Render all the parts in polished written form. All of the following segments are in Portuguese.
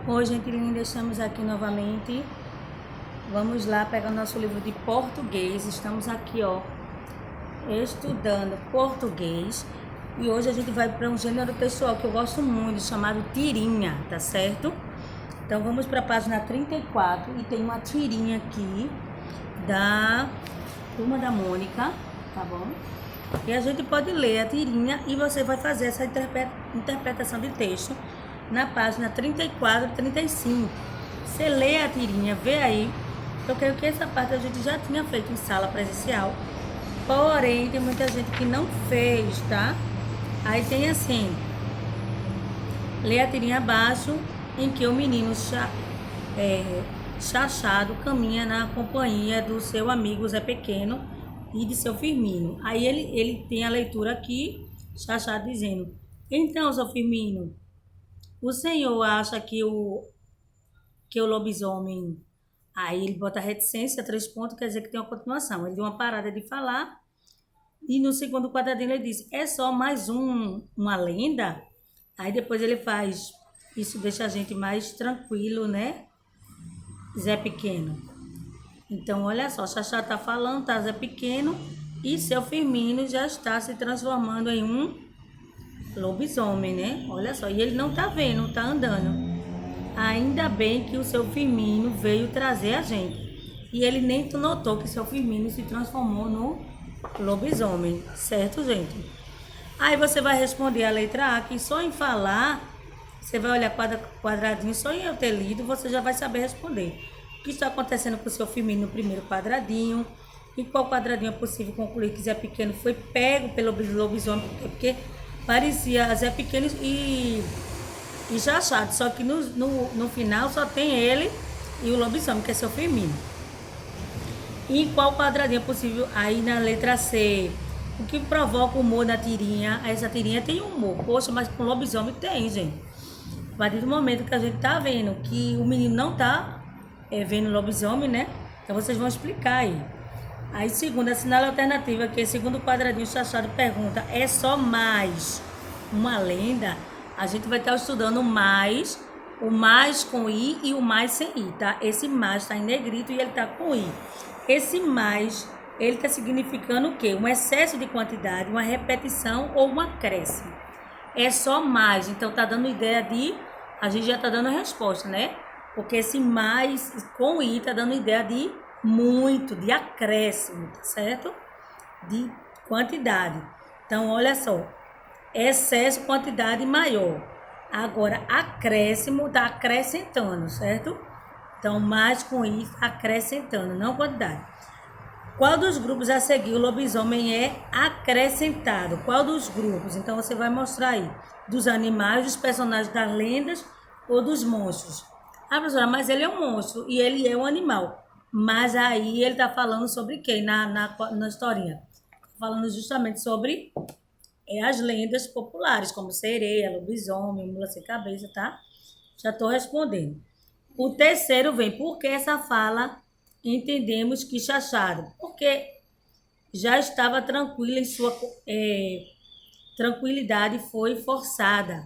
Oi, gente linda, estamos aqui novamente. Vamos lá pegar o nosso livro de português. Estamos aqui, ó, estudando português. E hoje a gente vai para um gênero textual que eu gosto muito, chamado tirinha, tá certo? Então vamos para a página 34 e tem uma tirinha aqui da Turma da Mônica, tá bom? E a gente pode ler a tirinha e você vai fazer essa interpretação de texto na página 34 e 35. Você lê a tirinha, vê aí. Eu creio que essa parte a gente já tinha feito em sala presencial. Porém, tem muita gente que não fez, tá? Aí tem assim, lê a tirinha abaixo, em que o menino Chachado caminha na companhia do seu amigo Zé Pequeno e de seu Firmino. Aí ele tem a leitura aqui, Chachado dizendo: então, seu Firmino, o senhor acha que o lobisomem... Aí ele bota reticência, 3 pontos, quer dizer que tem uma continuação. Ele deu uma parada de falar e no segundo quadradinho ele diz: é só mais uma lenda? Aí depois ele faz... Isso deixa a gente mais tranquilo, né? Zé Pequeno. Então, olha só, Xaxá tá falando, tá Zé Pequeno, e seu Firmino já está se transformando em um lobisomem, né? Olha só, e ele não tá vendo, tá andando. Ainda bem que o seu Firmino veio trazer a gente. E ele nem notou que seu Firmino se transformou no lobisomem, certo, gente? Aí você vai responder a letra A, que só em falar, você vai olhar quadradinho, só em eu ter lido, você já vai saber responder. O que está acontecendo com o seu Firmino no primeiro quadradinho? Em qual quadradinho é possível concluir que Zé Pequeno foi pego pelo lobisomem? Porque parecia Zé Pequeno e Chachado, só que no final só tem ele e o lobisomem, que é seu Firmino. E em qual quadradinho é possível? Aí na letra C, o que provoca o humor na tirinha? Essa tirinha tem humor, poxa, mas com lobisomem tem, gente. A partir do momento que a gente tá vendo que o menino não tá vendo lobisomem, né? Então vocês vão explicar aí. Aí, segundo, assinale a alternativa, que segundo o quadradinho, o Chachado pergunta: é só mais uma lenda? A gente vai estar estudando mais, o mais com I e o mais sem I, tá? Esse mais está em negrito e ele tá com I. Esse mais, ele tá significando o quê? Um excesso de quantidade, uma repetição ou um acréscimo. É só mais, então tá dando ideia de... A gente já tá dando a resposta, né? Porque esse mais com I tá dando ideia de muito, de acréscimo, tá certo? De quantidade. Então, olha só. Excesso, quantidade maior. Agora, acréscimo tá acrescentando, certo? Então, mais com I acrescentando, não quantidade. Qual dos grupos a seguir o lobisomem é acrescentado? Qual dos grupos? Então, você vai mostrar aí. Dos animais, dos personagens das lendas ou dos monstros? Ah, professora, mas ele é um monstro e ele é um animal. Mas aí ele tá falando sobre quem na historinha? Falando justamente sobre as lendas populares, como sereia, lobisomem, mula sem cabeça, tá? Já tô respondendo. O terceiro vem, por que essa fala entendemos que Chachado? Porque já estava tranquila em sua tranquilidade foi forçada.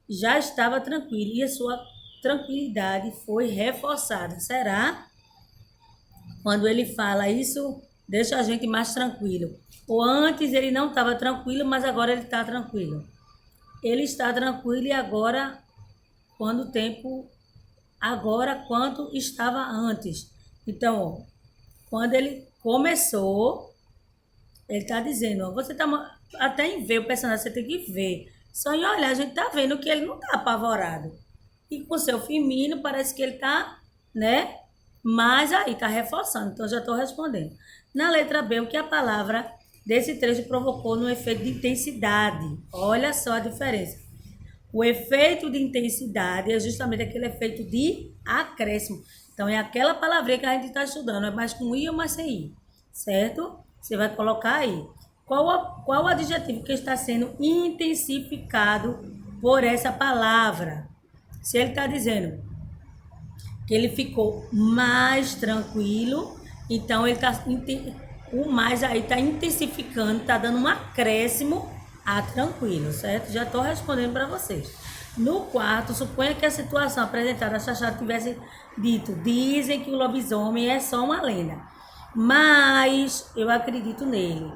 Já estava tranquila e a sua tranquilidade foi reforçada. Será? Quando ele fala isso, deixa a gente mais tranquilo. Ou antes ele não estava tranquilo, mas agora ele está tranquilo. Ele está tranquilo e agora, quando o tempo... Agora, quanto estava antes. Então, ó, quando ele começou, ele está dizendo, ó, você está... Até em ver o personagem, você tem que ver. Só em olhar, a gente está vendo que ele não está apavorado. E com o seu Firmino, parece que ele está, né? Mas aí está reforçando, então já estou respondendo. Na letra B, o que a palavra desse trecho provocou no efeito de intensidade? Olha só a diferença. O efeito de intensidade é justamente aquele efeito de acréscimo. Então, é aquela palavrinha que a gente está estudando, é mais com I ou mais sem I, certo? Você vai colocar aí. Qual o adjetivo que está sendo intensificado por essa palavra? Se ele está dizendo que ele ficou mais tranquilo, então ele tá, o mais aí está intensificando, está dando um acréscimo a tranquilo, certo? Já estou respondendo para vocês. No quarto, suponha que a situação apresentada a Xaxá tivesse dito: dizem que o lobisomem é só uma lenda, mas eu acredito nele.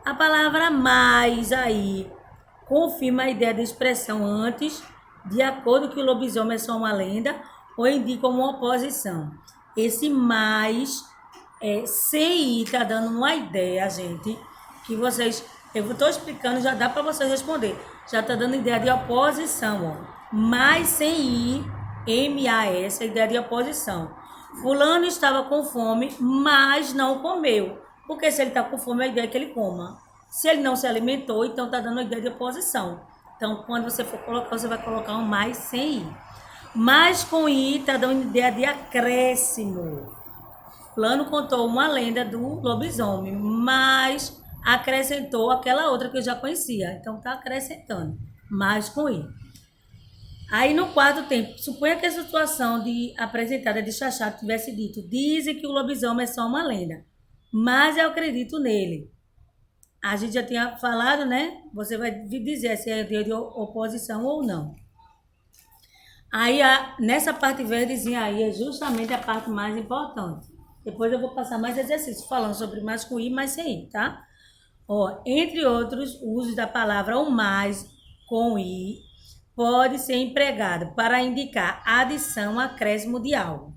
A palavra mais aí confirma a ideia de expressão antes, de acordo que o lobisomem é só uma lenda, ou indica uma oposição. Esse mais sem ir está dando uma ideia, gente, que vocês... Eu estou explicando, já dá para vocês responder. Já está dando ideia de oposição, ó. Mais sem ir, M-A-S, a ideia de oposição. Fulano estava com fome, mas não comeu. Porque se ele está com fome, a ideia é que ele coma. Se ele não se alimentou, então está dando a ideia de oposição. Então, quando você for colocar, você vai colocar um mais sem ir. Mais com i está dando ideia de acréscimo. Fulano contou uma lenda do lobisomem, mas acrescentou aquela outra que eu já conhecia. Então, está acrescentando. Mais com i. Aí no quarto tempo, suponha que a situação apresentada de Xaxá tivesse dito: dizem que o lobisomem é só uma lenda, mas eu acredito nele. A gente já tinha falado, né? Você vai dizer se é de oposição ou não. Aí, nessa parte verdezinha aí, é justamente a parte mais importante. Depois eu vou passar mais exercícios falando sobre mais com i, mais sem i, tá? Ó, entre outros usos da palavra o mais com i, pode ser empregado para indicar adição, acréscimo de algo.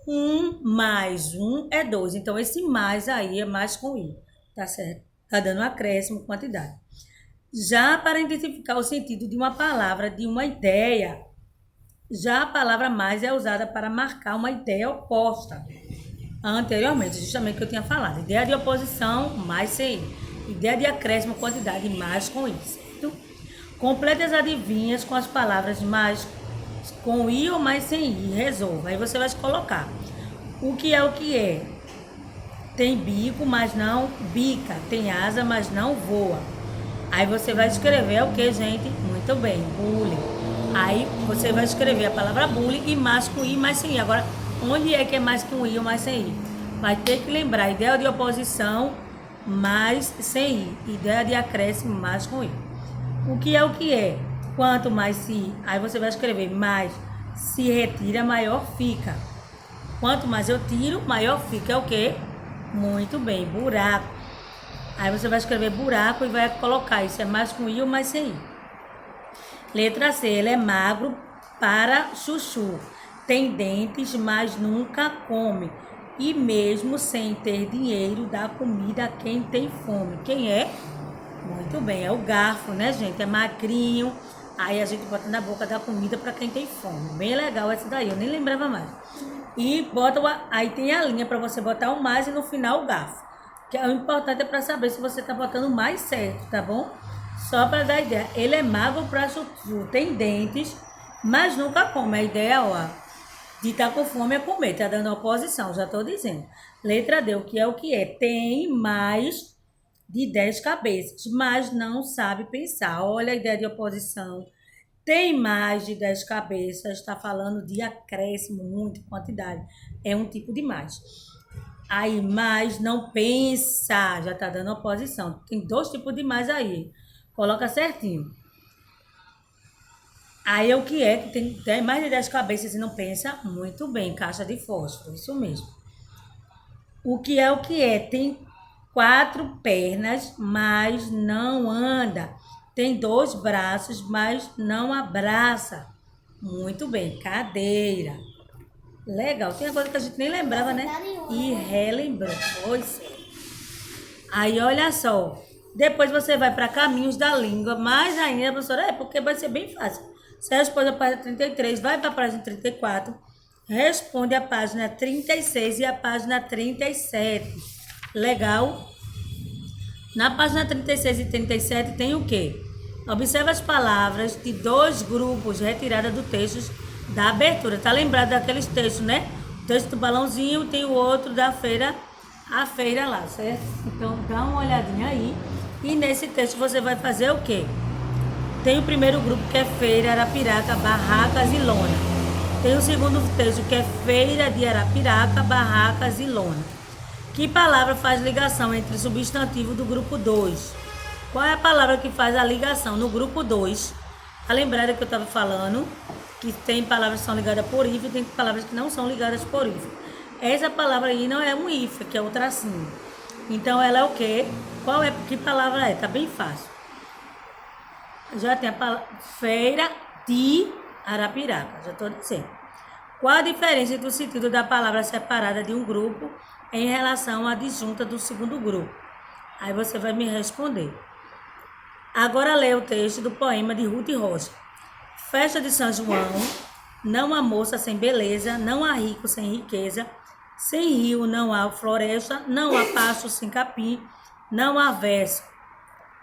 1 mais 1 é 2. Então, esse mais aí é mais com i. Tá certo? Tá dando acréscimo, quantidade. Já para identificar o sentido de uma palavra, de uma ideia, já a palavra mais é usada para marcar uma ideia oposta. Anteriormente, justamente o que eu tinha falado. Ideia de oposição, mais sem i. Ideia de acréscimo, quantidade, mais com i. Certo? Complete as adivinhas com as palavras mais com i ou mais sem i. Resolva. Aí você vai colocar. O que é o que é? Tem bico, mas não bica. Tem asa, mas não voa. Aí você vai escrever o que, gente? Muito bem, bullying. Aí você vai escrever a palavra bullying e mais com i, mais sem i. Agora, onde é que é mais com i ou mais sem i? Vai ter que lembrar. Ideia de oposição, mais sem i. Ideia de acréscimo, mais com i. O que é o que é? Quanto mais se, aí você vai escrever mais se retira, maior fica. Quanto mais eu tiro, maior fica. É o quê? Muito bem, buraco. Aí você vai escrever buraco e vai colocar isso é mais com i ou mais sem i. Letra C, ele é magro para chuchu. Tem dentes, mas nunca come. E mesmo sem ter dinheiro, dá comida a quem tem fome. Quem é? Muito bem, é o garfo, né, gente? É magrinho. Aí a gente bota na boca da comida para quem tem fome. Bem legal essa daí, eu nem lembrava mais. E bota aí tem a linha para você botar o mais e no final o garfo. Que é o importante é para saber se você tá botando mais certo, tá bom? Só para dar ideia. Ele é magro para chuchu, tem dentes, mas nunca come. A ideia, ó, de estar com fome é comer. Tá dando oposição, já tô dizendo. Letra D, o que é o que é? Tem mais de 10 cabeças, mas não sabe pensar. Olha a ideia de oposição. Tem mais de 10 cabeças, está falando de acréscimo, muito, quantidade. É um tipo de mais. Aí, mais não pensa, já está dando oposição. Tem 2 tipos de mais aí. Coloca certinho. Aí, o que é que tem mais de 10 cabeças e não pensa? Muito bem, caixa de fósforo, isso mesmo. O que é o que é? Tem 4 pernas, mas não anda. Tem 2 braços, mas não abraça. Muito bem, cadeira. Legal, tem uma coisa que a gente nem lembrava, né? E relembrou. Pois é. Aí, olha só. Depois você vai para caminhos da língua, mais ainda, professora, porque vai ser bem fácil. Você responde a página 33, vai para a página 34, responde a página 36 e a página 37. Legal? Na página 36 e 37 tem o quê? Observa as palavras de 2 grupos retiradas do texto da abertura. Tá lembrado daqueles textos, né? O texto do balãozinho, tem o outro da feira, a feira lá, certo? Então, dá uma olhadinha aí. E nesse texto você vai fazer o quê? Tem o primeiro grupo que é feira, Arapiraca, barracas e lona. Tem o segundo texto que é feira de Arapiraca, barracas e lona. Que palavra faz ligação entre o substantivo do grupo 2? Qual é a palavra que faz a ligação no grupo 2? A lembrada que eu estava falando, que tem palavras que são ligadas por hífen e tem palavras que não são ligadas por hífen. Essa palavra aí não é um hífen, que é o tracinho. Então, ela é o quê? Que palavra é? Tá bem fácil. Já tem a palavra Feira de Arapiraca, já estou dizendo. Qual a diferença entre o sentido da palavra separada de um grupo em relação à disjunta do segundo grupo? Aí você vai me responder. Agora lê o texto do poema de Ruth Rocha. Festa de São João, não há moça sem beleza, não há rico sem riqueza, sem rio não há floresta, não há pasto sem capim, não há verso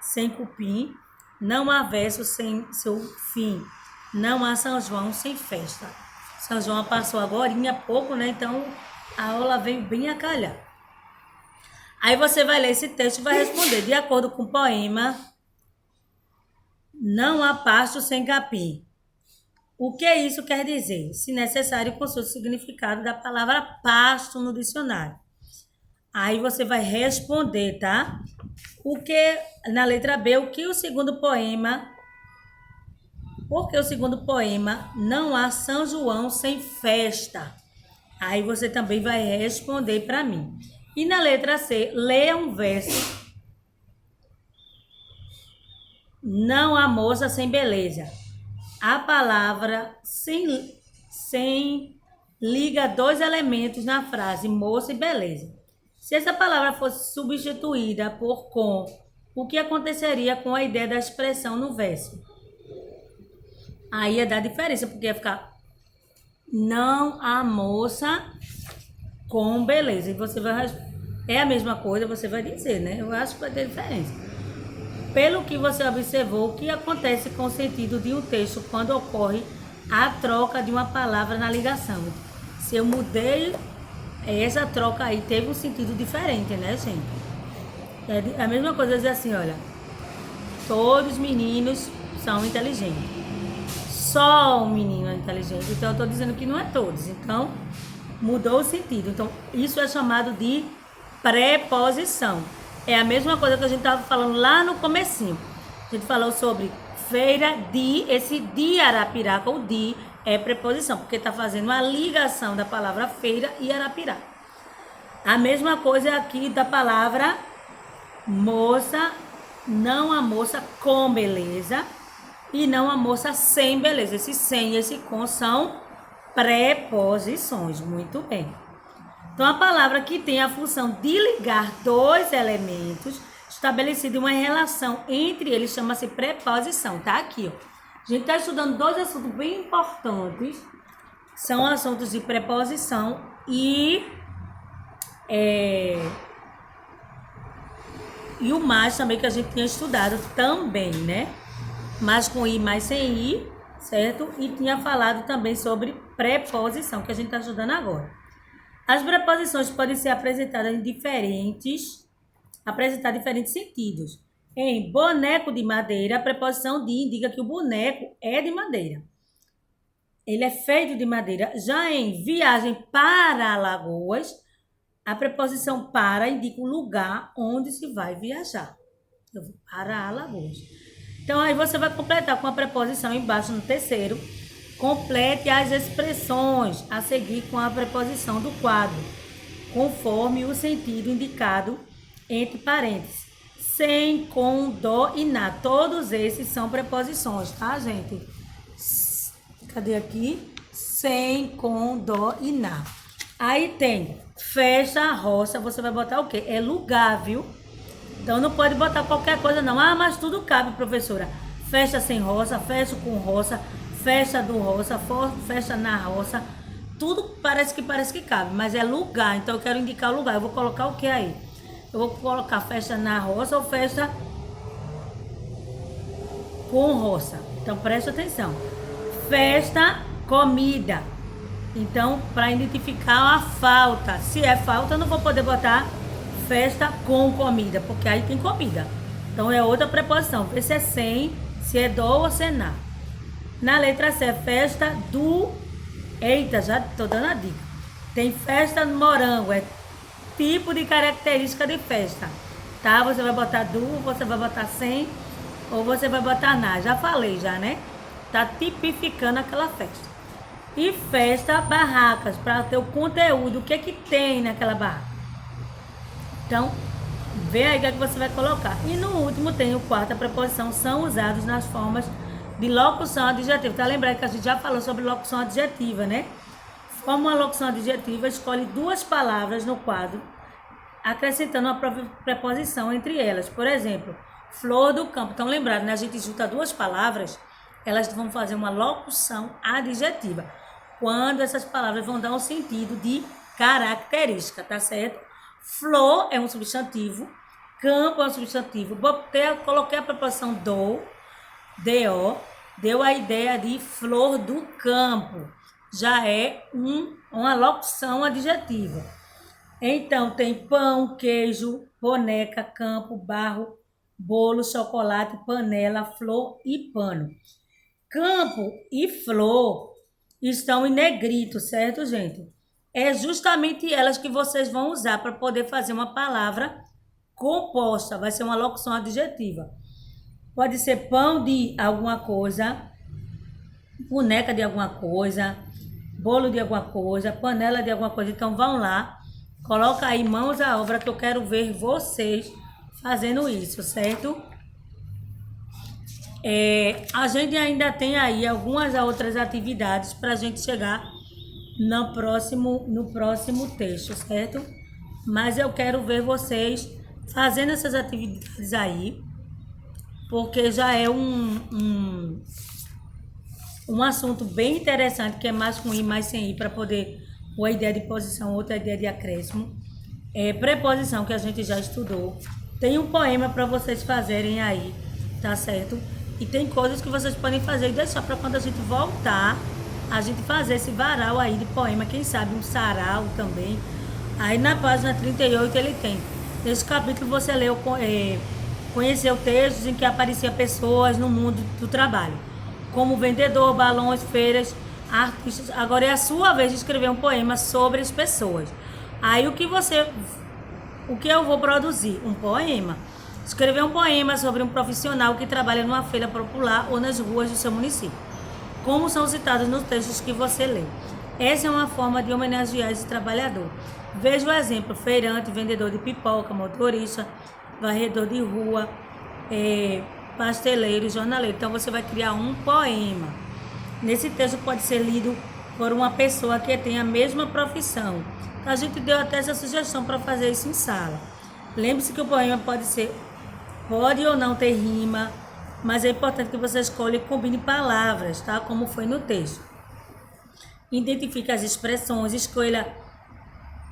sem cupim, não há verso sem seu fim, não há São João sem festa. São João passou agorinha pouco, né? Então a aula veio bem a calhar. Aí você vai ler esse texto e vai responder. De acordo com o poema, não há pasto sem capim. O que isso quer dizer? Se necessário, consulte o significado da palavra pasto no dicionário. Aí você vai responder, tá? Na letra B, por que o segundo poema não há São João sem festa? Aí você também vai responder para mim. E na letra C, leia um verso. Não há moça sem beleza. A palavra sem liga dois elementos na frase moça e beleza. Se essa palavra fosse substituída por com, o que aconteceria com a ideia da expressão no verso? Aí ia dar diferença, porque ia ficar não há moça com beleza. E você vai... É a mesma coisa, você vai dizer, né? Eu acho que vai ter diferença. Pelo que você observou, o que acontece com o sentido de um texto quando ocorre a troca de uma palavra na ligação? Se eu mudei, essa troca aí teve um sentido diferente, né, gente? É a mesma coisa dizer assim, olha, todos os meninos são inteligentes. Só um menino é inteligente. Então, eu estou dizendo que não é todos. Então, mudou o sentido. Então, isso é chamado de preposição. É a mesma coisa que a gente estava falando lá no comecinho. A gente falou sobre feira de, esse de Arapiraca, o de é preposição, porque está fazendo a ligação da palavra feira e Arapiraca. A mesma coisa aqui da palavra moça, não a moça com beleza e não a moça sem beleza. Esse sem e esse com são preposições. Muito bem. Então, a palavra que tem a função de ligar dois elementos, estabelecida uma relação entre eles, chama-se preposição. Tá aqui, ó. A gente está estudando dois assuntos bem importantes. São assuntos de preposição e o mais também que a gente tinha estudado também, né? Mais com i, mais sem i, certo? E tinha falado também sobre preposição, que a gente está estudando agora. As preposições podem ser apresentadas em diferentes sentidos. Em boneco de madeira, a preposição de indica que o boneco é de madeira. Ele é feito de madeira. Já em viagem para Alagoas, a preposição para indica o lugar onde se vai viajar. Eu vou para Alagoas. Então, aí você vai completar com a preposição embaixo no terceiro. Complete as expressões a seguir com a preposição do quadro, conforme o sentido indicado entre parênteses. Sem, com, do e na. Todos esses são preposições, tá, gente? Cadê aqui? Sem, com, do e na. Aí tem festa, roça, você vai botar o quê? É lugar, viu? Então não pode botar qualquer coisa não. Ah, mas tudo cabe, professora. Festa sem roça, festa com roça, festa do roça, festa na roça. Tudo parece que cabe, mas é lugar. Então eu quero indicar o lugar. Eu vou colocar o que aí? Eu vou colocar festa na roça ou festa com roça. Então presta atenção. Festa, comida. Então, para identificar a falta. Se é falta, eu não vou poder botar festa com comida, porque aí tem comida. Então é outra preposição. Vê se é sem, se é do ou se é na. Na letra C, festa do... Eita, já tô dando a dica. Tem festa no morango, é tipo de característica de festa. tá? Você vai botar do, você vai botar sem, ou você vai botar na. Já falei já, né? Tá tipificando aquela festa. E festa, barracas, para ter o conteúdo, o que que tem naquela barraca. Então, vê aí o que é que você vai colocar. E no último tem o quarto, a preposição são usados nas formas de locução adjetiva. Tá lembrando que a gente já falou sobre locução adjetiva, né? Forma uma locução adjetiva, escolhe duas palavras no quadro, acrescentando uma preposição entre elas. Por exemplo, flor do campo. Então, lembrado, né? A gente junta duas palavras, elas vão fazer uma locução adjetiva. Quando essas palavras vão dar um sentido de característica, tá certo? Flor é um substantivo, campo é um substantivo. Coloquei a preposição do, deu a ideia de flor do campo. Já é uma locução adjetiva. Então, tem pão, queijo, boneca, campo, barro, bolo, chocolate, panela, flor e pano. Campo e flor estão em negrito, certo, gente? É justamente elas que vocês vão usar para poder fazer uma palavra composta. Vai ser uma locução adjetiva. Pode ser pão de alguma coisa, boneca de alguma coisa, bolo de alguma coisa, panela de alguma coisa. Então, vão lá, coloca aí mãos à obra que eu quero ver vocês fazendo isso, certo? A gente ainda tem aí algumas outras atividades para a gente chegar no próximo texto, certo? Mas eu quero ver vocês fazendo essas atividades aí, porque já é um assunto bem interessante, que é mais com i, mais sem i, para poder uma ideia de posição, outra ideia de acréscimo. Preposição, que a gente já estudou. Tem um poema para vocês fazerem aí, tá certo? E tem coisas que vocês podem fazer e deixar para quando a gente voltar, a gente fazer esse varal aí de poema, quem sabe um sarau também. Aí na página 38 ele tem. Nesse capítulo você leu, conheceu textos em que apareciam pessoas no mundo do trabalho, como vendedor, balões, feiras, artistas. Agora é a sua vez de escrever um poema sobre as pessoas. Aí o que eu vou produzir? Um poema. Escrever um poema sobre um profissional que trabalha numa feira popular ou nas ruas do seu município, como são citados nos textos que você lê. Essa é uma forma de homenagear esse trabalhador. Veja o exemplo: feirante, vendedor de pipoca, motorista, varredor de rua, pasteleiro, jornaleiro. Então você vai criar um poema. Nesse texto pode ser lido por uma pessoa que tem a mesma profissão. A gente deu até essa sugestão para fazer isso em sala. Lembre-se que o poema pode ou não ter rima, mas é importante que você escolha e combine palavras, tá? Como foi no texto. Identifique as expressões, escolha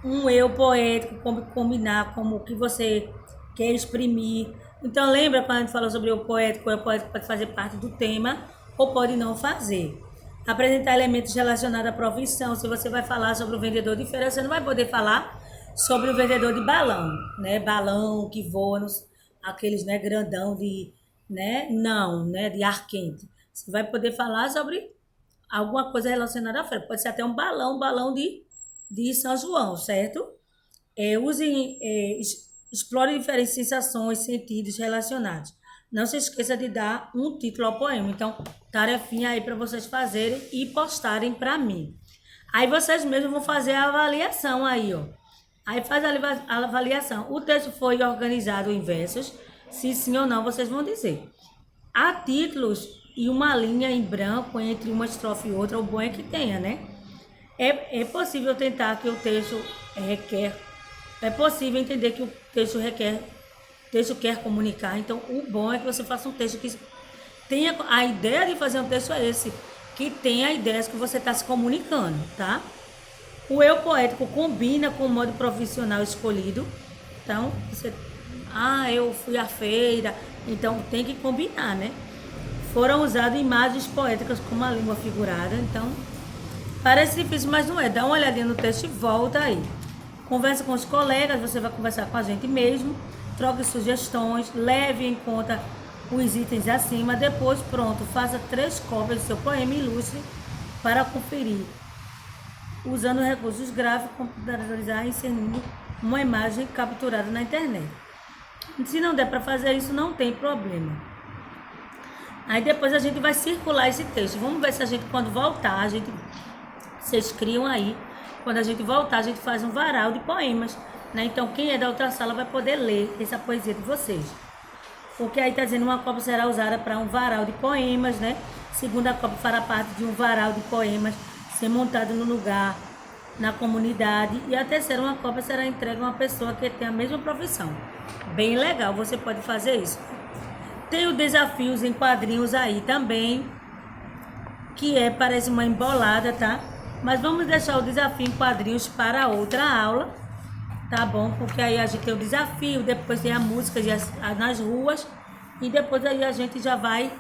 um eu poético, como combinar, como o que você quer exprimir. Então, lembra quando a gente falou sobre o poético pode fazer parte do tema ou pode não fazer. Apresentar elementos relacionados à profissão. Se você vai falar sobre o vendedor de feira, você não vai poder falar sobre o vendedor de balão, né? Balão que voa, aqueles, né, grandão de, né? Não, né? De ar quente. Você vai poder falar sobre alguma coisa relacionada à feira. Pode ser até um balão de São João, certo? Explore diferentes sensações, sentidos relacionados. Não se esqueça de dar um título ao poema. Então, tarefinha aí para vocês fazerem e postarem para mim. Aí vocês mesmos vão fazer a avaliação aí, ó. Aí faz a avaliação. O texto foi organizado em versos? Se sim ou não, vocês vão dizer. Há títulos e uma linha em branco entre uma estrofe e outra, o bom é que tenha, né? É possível tentar que o texto é possível entender que o texto quer comunicar. Então, o bom é que você faça um texto que tenha... A ideia de fazer um texto é esse, que tenha ideias que você está se comunicando, tá? O eu poético combina com o modo profissional escolhido. Então, eu fui à feira. Então, tem que combinar, né? Foram usadas imagens poéticas como a língua figurada. Então, parece difícil, mas não é. Dá uma olhadinha no texto e volta aí. Conversa com os colegas, você vai conversar com a gente mesmo. Troque sugestões, leve em conta os itens acima. Depois, pronto, faça 3 cópias do seu poema e ilustre para conferir. Usando recursos gráficos, computadorizar e inserindo uma imagem capturada na internet. Se não der para fazer isso, não tem problema. Aí depois a gente vai circular esse texto. Vamos ver se a gente, quando voltar, vocês criam aí. Quando a gente voltar, a gente faz um varal de poemas, né? Então, quem é da outra sala vai poder ler essa poesia de vocês. Porque aí tá dizendo uma copa será usada para um varal de poemas, né? Segunda copa fará parte de um varal de poemas ser montado no lugar, na comunidade. E a terceira, uma copa será entregue a uma pessoa que tem a mesma profissão. Bem legal, você pode fazer isso. Tem o desafios em quadrinhos aí também, que parece uma embolada, tá? Mas vamos deixar o desafio em quadrinhos para outra aula, tá bom? Porque aí a gente tem o desafio, depois tem a música nas ruas, e depois aí a gente já vai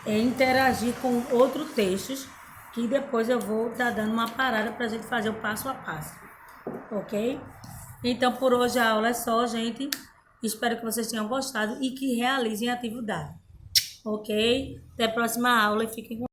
interagir com outros textos, que depois eu vou estar dando uma parada para a gente fazer o passo a passo, ok? Então, por hoje a aula é só, gente. Espero que vocês tenham gostado e que realizem a atividade, ok? Até a próxima aula e fiquem com